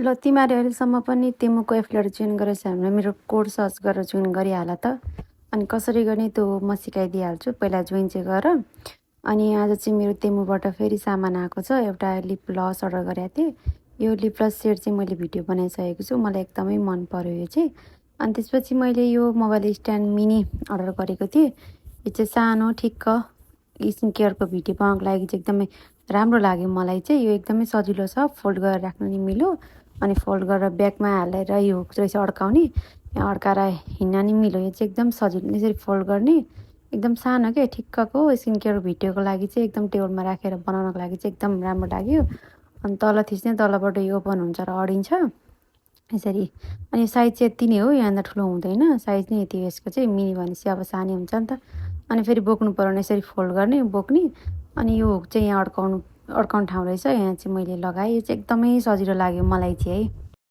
ल तिमीहरू अहिलेसम्म पनि तेमुको एफिलिएट जोइन गरेछ भने मेरो कोड सर्च गरेर जोइन गरिहाल त। अनि कसरी गर्ने त्यो म सिकाइदिइहाल्छु। पहिला जोइन चाहिँ गर। अनि आज चाहिँ मेरो तेमुबाट फेरि सामान आएको छ। एउटा लिप ग्लस अर्डर गरेको थिएँ। यो लिप ग्लस सेट चाहिँ मैले भिडियो बनाइसकेको छु। मलाई एकदमै मन पर्यो यो चाहिँ। अनि त्यसपछि मैले यो मोबाइल स्ट्यान्ड मिनी अर्डर गरेको थिएँ। यो चाहिँ सानो ठिक्क स्किन केयरको भिडियो बनाउनको लागि चाहिँ एकदमै राम्रो लाग्यो मलाई चाहिँ। यो एकदमै सजिलो छ, फोल्ड गरेर राख्न नि मिलो। अनि फोल्ड गरेर ब्यागमा हालेर यो हुक रहेछ अड्काउने, यहाँ अड्काएर हिँड्न नि मिलो। यो चाहिँ एकदम सजिलो, यसरी फोल्ड गर्ने, एकदम सानो क्या ठिक्कको स्किन केयर भिडियोको लागि चाहिँ एकदम टेबलमा राखेर बनाउनको लागि चाहिँ एकदम राम्रो लाग्यो। अनि तल थिच्ने, तलबाट यो ओपन हुन्छ र अडिन्छ यसरी। अनि साइज चाहिँ यति नै हो, यहाँभन्दा ठुलो हुँदैन। साइज नै यति हो यसको चाहिँ। मिनी भनेपछि अब सानै हुन्छ नि त। अनि फेरि बोक्नु पऱ्यो भने यसरी फोल्ड गर्ने, बोक्ने। अनि यो हुक चाहिँ यहाँ अड्काउने ठाउँ रहेछ, यहाँ चाहिँ मैले लगाएँ। यो चाहिँ एकदमै सजिलो लाग्यो मलाई चाहिँ है।